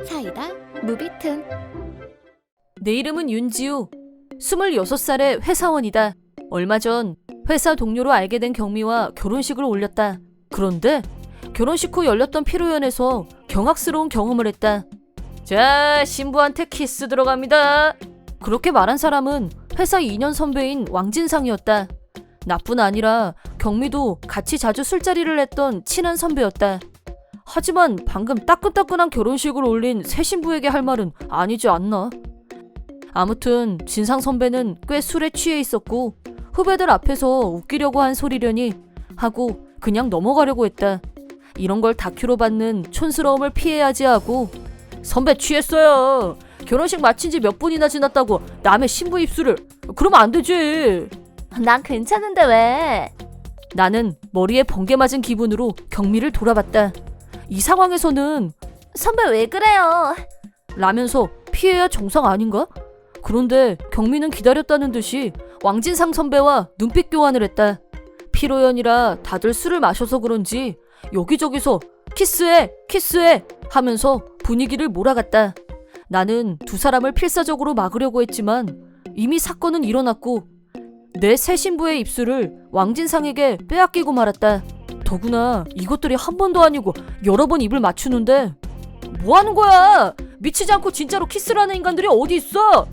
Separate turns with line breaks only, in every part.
사이다 무비튼.
내 이름은 윤지우. 26살의 회사원이다. 얼마 전 회사 동료로 알게 된 경미와 결혼식을 올렸다. 그런데 결혼식 후 열렸던 피로연에서 경악스러운 경험을 했다. 자, 신부한테 키스 들어갑니다. 그렇게 말한 사람은 회사 2년 선배인 왕진상이었다. 나뿐 아니라 경미도 같이 자주 술자리를 했던 친한 선배였다. 하지만 방금 따끈따끈한 결혼식을 올린 새 신부에게 할 말은 아니지 않나? 아무튼 진상 선배는 꽤 술에 취해 있었고 후배들 앞에서 웃기려고 한 소리려니 하고 그냥 넘어가려고 했다. 이런 걸 다큐로 받는 촌스러움을 피해야지 하고, 선배 취했어요. 결혼식 마친 지 몇 분이나 지났다고 남의 신부 입술을. 그러면 안 되지.
난 괜찮은데 왜?
나는 머리에 번개 맞은 기분으로 경미를 돌아봤다. 이 상황에서는
선배 왜 그래요?
라면서 피해야 정상 아닌가? 그런데 경미는 기다렸다는 듯이 왕진상 선배와 눈빛 교환을 했다. 피로연이라 다들 술을 마셔서 그런지 여기저기서 키스해 키스해 하면서 분위기를 몰아갔다. 나는 두 사람을 필사적으로 막으려고 했지만 이미 사건은 일어났고 내 새 신부의 입술을 왕진상에게 빼앗기고 말았다. 더구나 이것들이 한 번도 아니고 여러 번 입을 맞추는데 뭐 하는 거야? 미치지 않고 진짜로 키스를 하는 인간들이 어디 있어?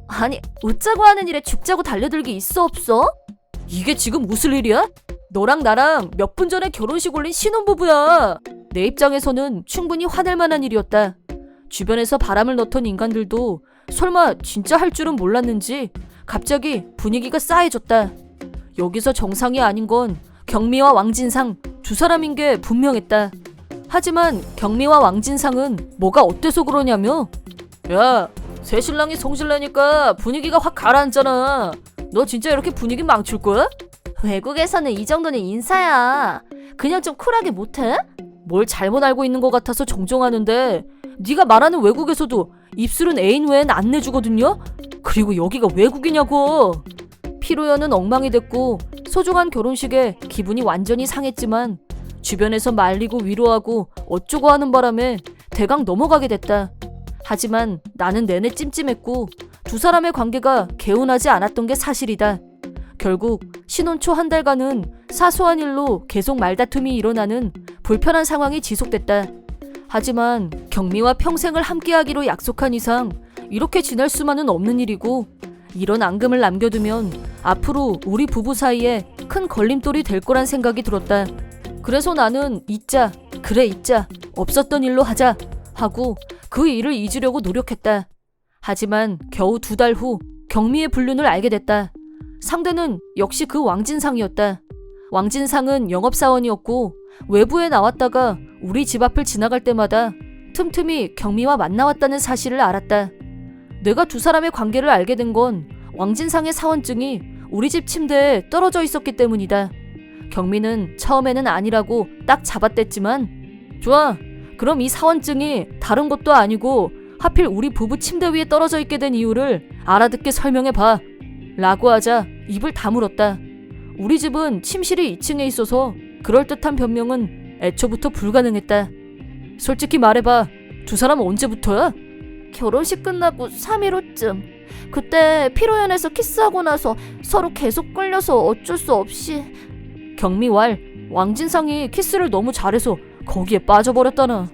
아니, 웃자고 하는 일에 죽자고 달려들기 있어 없어?
이게 지금 무슨 일이야? 너랑 나랑 몇 분 전에 결혼식 올린 신혼부부야. 내 입장에서는 충분히 화낼 만한 일이었다. 주변에서 바람을 넣던 인간들도 설마 진짜 할 줄은 몰랐는지 갑자기 분위기가 싸해졌다. 여기서 정상이 아닌 건 경미와 왕진상 두 사람인 게 분명했다. 하지만 경미와 왕진상은 뭐가 어때서 그러냐며? 야, 새 신랑이 송신랑이니까 분위기가 확 가라앉잖아. 너 진짜 이렇게 분위기 망칠 거야?
외국에서는 이 정도는 인사야. 그냥 좀 쿨하게 못해?
뭘 잘못 알고 있는 것 같아서 정정하는데 네가 말하는 외국에서도 입술은 애인 외엔 안 내주거든요? 그리고 여기가 외국이냐고. 피로연은 엉망이 됐고 소중한 결혼식에 기분이 완전히 상했지만 주변에서 말리고 위로하고 어쩌고 하는 바람에 대강 넘어가게 됐다. 하지만 나는 내내 찜찜했고 두 사람의 관계가 개운하지 않았던 게 사실이다. 결국 신혼 초 한 달간은 사소한 일로 계속 말다툼이 일어나는 불편한 상황이 지속됐다. 하지만 경미와 평생을 함께하기로 약속한 이상 이렇게 지낼 수만은 없는 일이고 이런 앙금을 남겨두면 앞으로 우리 부부 사이에 큰 걸림돌이 될 거란 생각이 들었다. 그래서 나는 잊자, 그래 잊자, 없었던 일로 하자 하고 그 일을 잊으려고 노력했다. 하지만 겨우 2달 후 경미의 불륜을 알게 됐다. 상대는 역시 그 왕진상이었다. 왕진상은 영업사원이었고 외부에 나왔다가 우리 집 앞을 지나갈 때마다 틈틈이 경미와 만나왔다는 사실을 알았다. 내가 두 사람의 관계를 알게 된 건 왕진상의 사원증이 우리 집 침대에 떨어져 있었기 때문이다. 경미는 처음에는 아니라고 딱 잡아댔지만 좋아, 그럼 이 사원증이 다른 것도 아니고 하필 우리 부부 침대 위에 떨어져 있게 된 이유를 알아듣게 설명해봐 라고 하자 입을 다물었다. 우리 집은 침실이 2층에 있어서 그럴듯한 변명은 애초부터 불가능했다. 솔직히 말해봐, 두 사람은 언제부터야?
결혼식 끝나고 3일 후쯤. 그때 피로연에서 키스하고 나서 서로 계속 끌려서 어쩔 수 없이.
경미왈, 왕진상이 키스를 너무 잘해서 거기에 빠져버렸다나.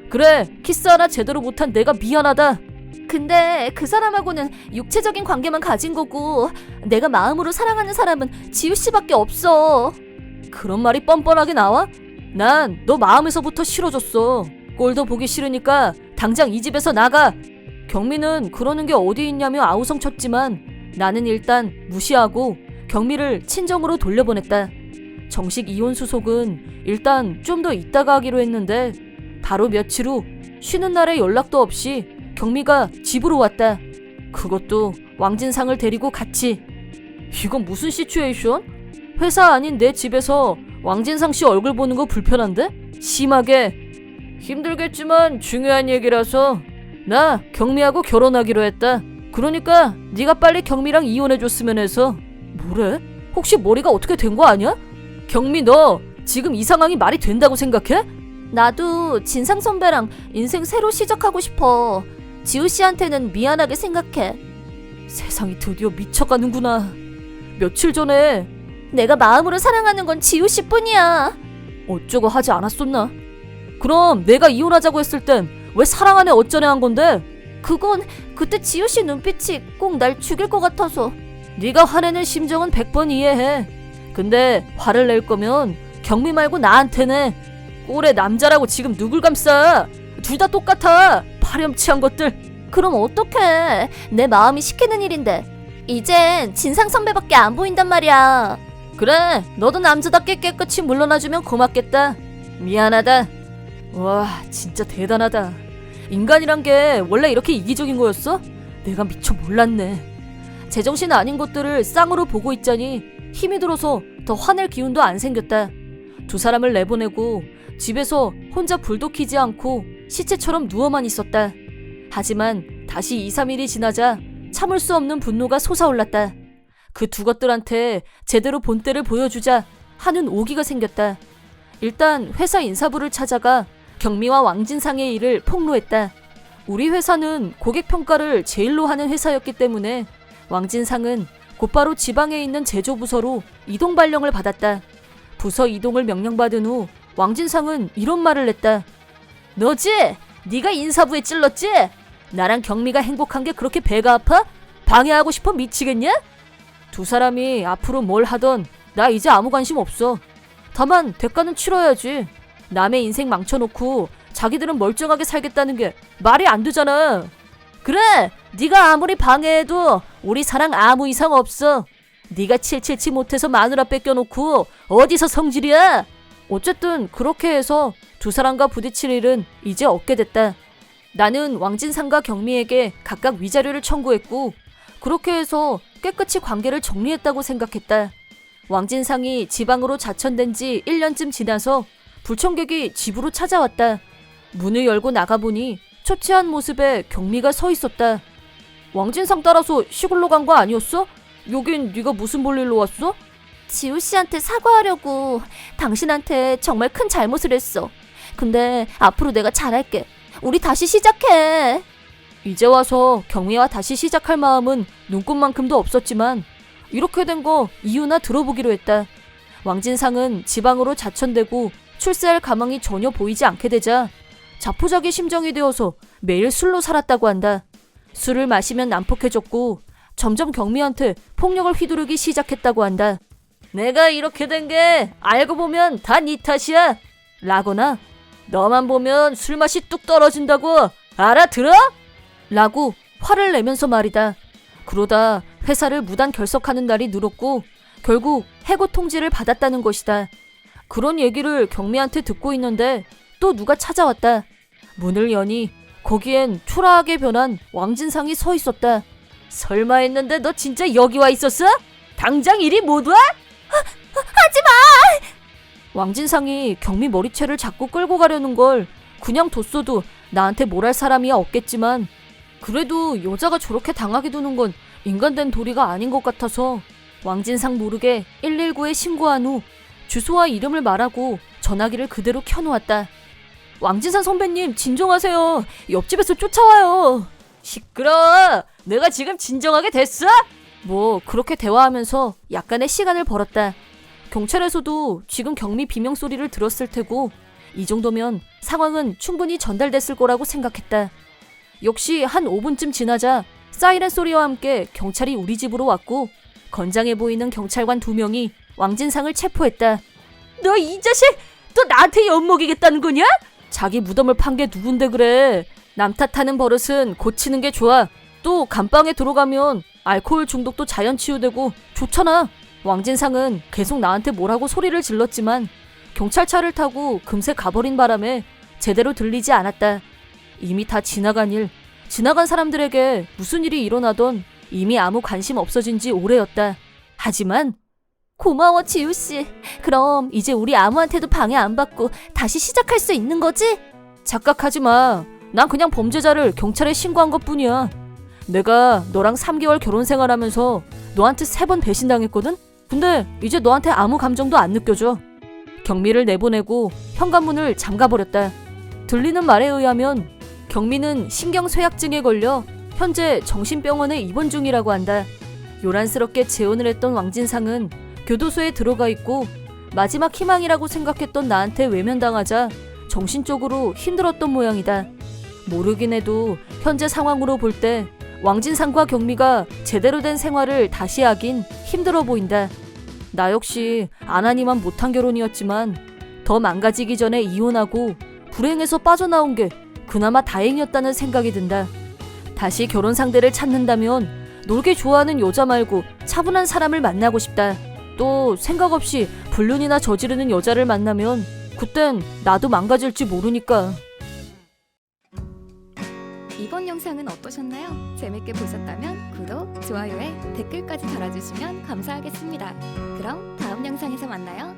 그래, 키스 하나 제대로 못한 내가 미안하다.
근데 그 사람하고는 육체적인 관계만 가진 거고 내가 마음으로 사랑하는 사람은 지우씨밖에 없어.
그런 말이 뻔뻔하게 나와? 난 너 마음에서부터 싫어졌어. 꼴도 보기 싫으니까 당장 이 집에서 나가. 경미는 그러는 게 어디 있냐며 아우성쳤지만 나는 일단 무시하고 경미를 친정으로 돌려보냈다. 정식 이혼 수속은 일단 좀 더 있다가 하기로 했는데 바로 며칠 후 쉬는 날에 연락도 없이 경미가 집으로 왔다. 그것도 왕진상을 데리고 같이. 이건 무슨 시츄에이션? 회사 아닌 내 집에서 왕진상 씨 얼굴 보는 거 불편한데? 심하게. 힘들겠지만 중요한 얘기라서 나 경미하고 결혼하기로 했다. 그러니까 네가 빨리 경미랑 이혼해줬으면 해서. 뭐래? 혹시 머리가 어떻게 된 거 아니야? 경미, 너 지금 이 상황이 말이 된다고 생각해?
나도 진상 선배랑 인생 새로 시작하고 싶어. 지우 씨한테는 미안하게 생각해.
세상이 드디어 미쳐가는구나. 며칠 전에
내가 마음으로 사랑하는 건 지우 씨뿐이야.
어쩌고 하지 않았었나? 그럼 내가 이혼하자고 했을 땐 왜 사랑하네 어쩌네 한 건데?
그건 그때 지우 씨 눈빛이 꼭 날 죽일 것 같아서.
네가 화내는 심정은 100번 이해해. 근데 화를 낼 거면 경미 말고 나한테 내. 꼴의 남자라고 지금 누굴 감싸? 둘 다 똑같아. 파렴치한 것들.
그럼 어떡해. 내 마음이 시키는 일인데. 이젠 진상 선배밖에 안 보인단 말이야.
그래, 너도 남자답게 깨끗이 물러나주면 고맙겠다. 미안하다. 와, 진짜 대단하다. 인간이란 게 원래 이렇게 이기적인 거였어? 내가 미쳐 몰랐네. 제정신 아닌 것들을 쌍으로 보고 있자니 힘이 들어서 더 화낼 기운도 안 생겼다. 두 사람을 내보내고 집에서 혼자 불도 켜지 않고 시체처럼 누워만 있었다. 하지만 다시 2, 3일이 지나자 참을 수 없는 분노가 솟아올랐다. 그 두 것들한테 제대로 본때를 보여주자 하는 오기가 생겼다. 일단 회사 인사부를 찾아가 경미와 왕진상의 일을 폭로했다. 우리 회사는 고객 평가를 제일로 하는 회사였기 때문에 왕진상은 곧바로 지방에 있는 제조부서로 이동 발령을 받았다. 부서 이동을 명령받은 후 왕진상은 이런 말을 했다. 너지? 네가 인사부에 찔렀지? 나랑 경미가 행복한 게 그렇게 배가 아파? 방해하고 싶어 미치겠냐? 두 사람이 앞으로 뭘 하던 나 이제 아무 관심 없어. 다만 대가는 치러야지. 남의 인생 망쳐놓고 자기들은 멀쩡하게 살겠다는 게 말이 안 되잖아. 그래, 네가 아무리 방해해도 우리 사랑 아무 이상 없어. 네가 칠칠치 못해서 마누라 뺏겨놓고 어디서 성질이야? 어쨌든 그렇게 해서 두 사람과 부딪힐 일은 이제 없게 됐다. 나는 왕진상과 경미에게 각각 위자료를 청구했고 그렇게 해서 깨끗이 관계를 정리했다고 생각했다. 왕진상이 지방으로 자천된 지 1년쯤 지나서 불청객이 집으로 찾아왔다. 문을 열고 나가보니 초췌한 모습에 경미가 서 있었다. 왕진상 따라서 시골로 간 거 아니었어? 여긴 네가 무슨 볼일로 왔어?
지우 씨한테 사과하려고. 당신한테 정말 큰 잘못을 했어. 근데 앞으로 내가 잘할게. 우리 다시 시작해.
이제 와서 경미와 다시 시작할 마음은 눈꽃만큼도 없었지만 이렇게 된 거 이유나 들어보기로 했다. 왕진상은 지방으로 자천되고 출세할 가망이 전혀 보이지 않게 되자 자포자기 심정이 되어서 매일 술로 살았다고 한다. 술을 마시면 난폭해졌고 점점 경미한테 폭력을 휘두르기 시작했다고 한다. 내가 이렇게 된 게 알고 보면 다 네 탓이야. 라거나 너만 보면 술맛이 뚝 떨어진다고 알아들어? 라고 화를 내면서 말이다. 그러다 회사를 무단 결석하는 날이 늘었고 결국 해고 통지를 받았다는 것이다. 그런 얘기를 경미한테 듣고 있는데 또 누가 찾아왔다. 문을 여니 거기엔 초라하게 변한 왕진상이 서 있었다. 설마 했는데 너 진짜 여기 와 있었어? 당장 이리 못 와?
하지마!
왕진상이 경미 머리채를 자꾸 끌고 가려는 걸 그냥 뒀어도 나한테 뭘 할 사람이야 없겠지만 그래도 여자가 저렇게 당하게 두는 건 인간된 도리가 아닌 것 같아서 왕진상 모르게 119에 신고한 후 주소와 이름을 말하고 전화기를 그대로 켜놓았다. 왕진상 선배님 진정하세요. 옆집에서 쫓아와요. 시끄러워. 내가 지금 진정하게 됐어? 뭐 그렇게 대화하면서 약간의 시간을 벌었다. 경찰에서도 지금 경미 비명 소리를 들었을 테고 이 정도면 상황은 충분히 전달됐을 거라고 생각했다. 역시 한 5분쯤 지나자 사이렌 소리와 함께 경찰이 우리 집으로 왔고 건장해 보이는 경찰관 2명이 왕진상을 체포했다. 너 이 자식! 또 나한테 엿먹이겠다는 거냐? 자기 무덤을 판 게 누군데 그래. 남 탓하는 버릇은 고치는 게 좋아. 또 감방에 들어가면 알코올 중독도 자연 치유되고 좋잖아. 왕진상은 계속 나한테 뭐라고 소리를 질렀지만 경찰차를 타고 금세 가버린 바람에 제대로 들리지 않았다. 이미 다 지나간 일, 지나간 사람들에게 무슨 일이 일어나던 이미 아무 관심 없어진 지 오래였다. 하지만
고마워 지우씨. 그럼 이제 우리 아무한테도 방해 안 받고 다시 시작할 수 있는 거지?
착각하지 마. 난 그냥 범죄자를 경찰에 신고한 것뿐이야. 내가 너랑 3개월 결혼 생활하면서 너한테 3번 배신당했거든? 근데 이제 너한테 아무 감정도 안 느껴져. 경미를 내보내고 현관문을 잠가버렸다. 들리는 말에 의하면 경미는 신경쇠약증에 걸려 현재 정신병원에 입원 중이라고 한다. 요란스럽게 재혼을 했던 왕진상은 교도소에 들어가 있고 마지막 희망이라고 생각했던 나한테 외면당하자 정신적으로 힘들었던 모양이다. 모르긴 해도 현재 상황으로 볼 때 왕진상과 경미가 제대로 된 생활을 다시 하긴 힘들어 보인다. 나 역시 안 하니만 못한 결혼이었지만 더 망가지기 전에 이혼하고 불행에서 빠져나온 게 그나마 다행이었다는 생각이 든다. 다시 결혼 상대를 찾는다면 놀기 좋아하는 여자 말고 차분한 사람을 만나고 싶다. 또 생각 없이 불륜이나 저지르는 여자를 만나면 그땐 나도 망가질지 모르니까.
이번 영상은 어떠셨나요? 재밌게 보셨다면 구독, 좋아요에 댓글까지 달아주시면 감사하겠습니다. 그럼 다음 영상에서 만나요.